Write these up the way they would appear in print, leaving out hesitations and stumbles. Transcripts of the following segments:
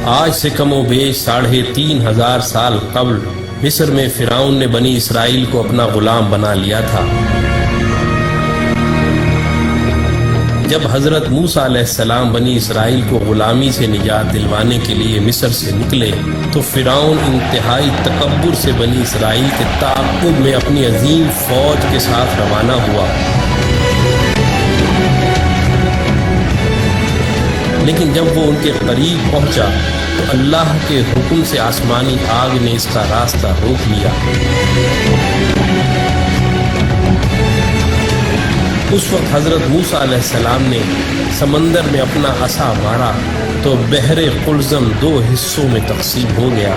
آج سے کم و بیش 3500 سال قبل مصر میں فرعون نے بنی اسرائیل کو اپنا غلام بنا لیا تھا۔ جب حضرت موسیٰ علیہ السلام بنی اسرائیل کو غلامی سے نجات دلوانے کے لیے مصر سے نکلے تو فرعون انتہائی تکبر سے بنی اسرائیل کے تعاقب میں اپنی عظیم فوج کے ساتھ روانہ ہوا، لیکن جب وہ ان کے قریب پہنچا تو اللہ کے حکم سے آسمانی آگ نے اس کا راستہ روک لیا۔ اس وقت حضرت موسیٰ علیہ السلام نے سمندر میں اپنا عصا مارا تو بحر قلزم 2 حصوں میں تقسیم ہو گیا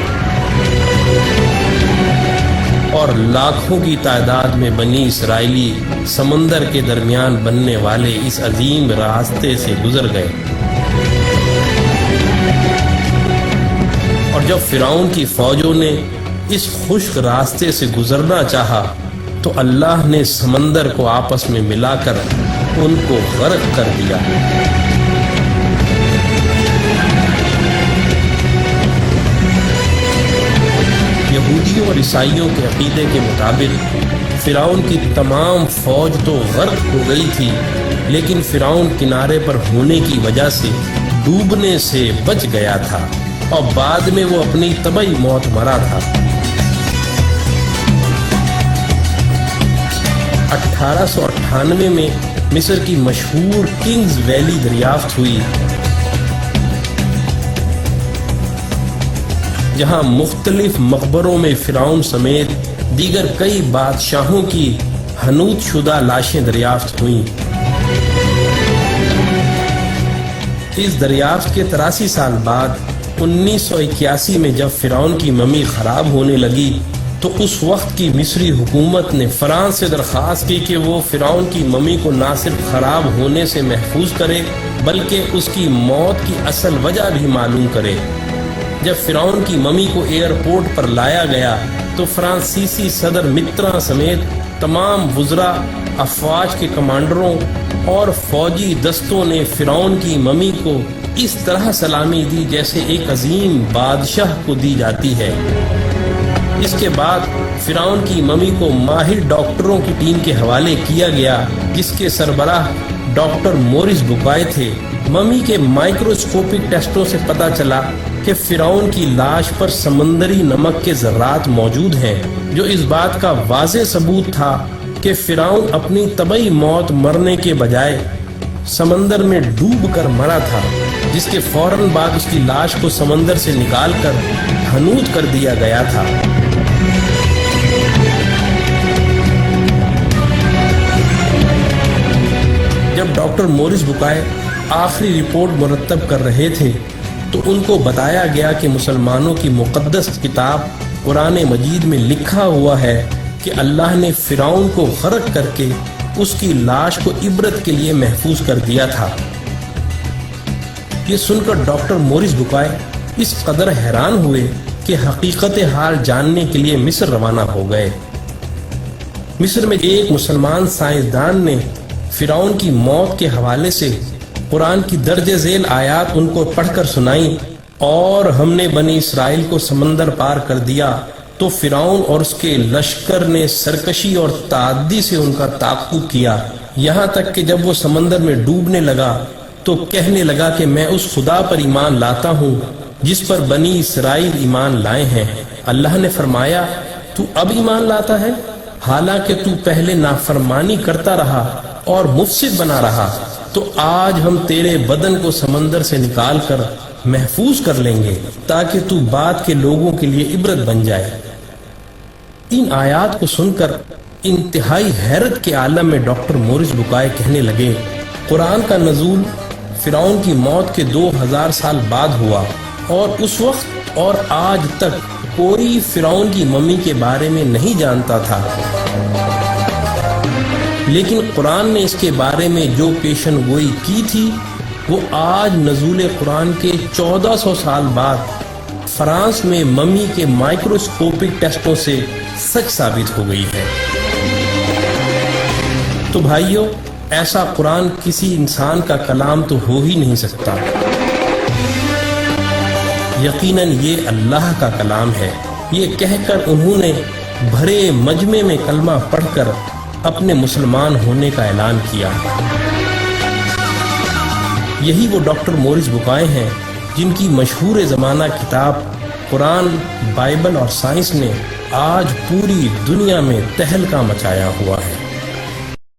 اور لاکھوں کی تعداد میں بنی اسرائیلی سمندر کے درمیان بننے والے اس عظیم راستے سے گزر گئے۔ اور جب فرعون کی فوجوں نے اس خشک راستے سے گزرنا چاہا تو اللہ نے سمندر کو آپس میں ملا کر ان کو غرق کر دیا۔ یہودیوں اور عیسائیوں کے عقیدے کے مطابق فرعون کی تمام فوج تو غرق ہو گئی تھی، لیکن فرعون کنارے پر ہونے کی وجہ سے ڈوبنے سے بچ گیا تھا اور بعد میں وہ اپنی طبعی موت مرا تھا۔ 1898 میں مصر کی مشہور کنگز ویلی دریافت ہوئی، جہاں مختلف مقبروں میں فرعون سمیت دیگر کئی بادشاہوں کی حنوط شدہ لاشیں دریافت ہوئیں۔ اس دریافت کے 83 سال بعد 1981 میں جب فرعون کی ممی خراب ہونے لگی تو اس وقت کی مصری حکومت نے فرانس سے درخواست کی کہ وہ فرعون کی ممی کو نہ صرف خراب ہونے سے محفوظ کرے بلکہ اس کی موت کی اصل وجہ بھی معلوم کرے۔ جب فرعون کی ممی کو ایئرپورٹ پر لایا گیا تو فرانسیسی صدر متران سمیت تمام وزراء، افواج کے کمانڈروں اور فوجی دستوں نے فرعون کی ممی کو اس طرح سلامی دی جیسے ایک عظیم بادشاہ کو دی جاتی ہے۔ اس کے بعد فرعون کی ممی کو ماہر ڈاکٹروں کی ٹیم کے حوالے کیا گیا جس کے سربراہ ڈاکٹر مورس بوکائے تھے۔ ممی کے مائکروسکوپک ٹیسٹوں سے پتہ چلا کہ فرعون کی لاش پر سمندری نمک کے ذرات موجود ہیں، جو اس بات کا واضح ثبوت تھا کہ فرعون اپنی طبعی موت مرنے کے بجائے سمندر میں ڈوب کر مرا تھا، جس کے فوراً بعد اس کی لاش کو سمندر سے نکال کر حنوط کر دیا گیا تھا۔ جب ڈاکٹر مورس بوکائے آخری رپورٹ مرتب کر رہے تھے تو ان کو بتایا گیا کہ مسلمانوں کی مقدس کتاب قرآن مجید میں لکھا ہوا ہے کہ اللہ نے فرعون کو غرق کر کے اس کی لاش کو عبرت کے لیے محفوظ کر دیا تھا۔ یہ سن کر ڈاکٹر مورس بوکائے اس قدر حیران ہوئے کہ حقیقت حال جاننے کے لیے مصر روانہ ہو گئے۔ مصر میں ایک مسلمان سائنسدان نے فرعون کی موت کے حوالے سے قرآن کی درج ذیل آیات ان کو پڑھ کر سنائی، اور ہم نے بنی اسرائیل کو سمندر پار کر دیا تو فرعون اور اس کے لشکر نے سرکشی اور تعدی سے ان کا تعاقب کیا، یہاں تک کہ جب وہ سمندر میں ڈوبنے لگا تو کہنے لگا کہ میں اس خدا پر ایمان لاتا ہوں جس پر بنی اسرائیل ایمان لائے ہیں۔ اللہ نے فرمایا، تو اب ایمان لاتا ہے حالانکہ تو پہلے نافرمانی کرتا رہا اور مفسد بنا رہا، تو آج ہم تیرے بدن کو سمندر سے نکال کر محفوظ کر لیں گے تاکہ تو بعد کے لوگوں کے لیے عبرت بن جائے۔ ان آیات کو سن کر انتہائی حیرت کے عالم میں ڈاکٹر مورس بوکائے کہنے لگے، قرآن کا نزول فرعون کی موت کے 2000 سال بعد ہوا، اور اس وقت اور آج تک کوئی فرعون کی ممی کے بارے میں نہیں جانتا تھا، لیکن قرآن نے اس کے بارے میں جو پیشن گوئی کی تھی وہ آج نزول قرآن کے 1400 سال بعد فرانس میں ممی کے مائکروسکوپک ٹیسٹوں سے سچ ثابت ہو گئی ہے۔ تو بھائیو، ایسا قرآن کسی انسان کا کلام تو ہو ہی نہیں سکتا۔ یقیناً یہ اللہ کا کلام ہے۔ یہ کہہ کر انہوں نے بھرے مجمع میں کلمہ پڑھ کر اپنے مسلمان ہونے کا اعلان کیا۔ یہی وہ ڈاکٹر مورس بکائے ہیں جن کی مشہور زمانہ کتاب قرآن، بائبل اور سائنس نے آج پوری دنیا میں تہلکہ مچایا ہوا ہے۔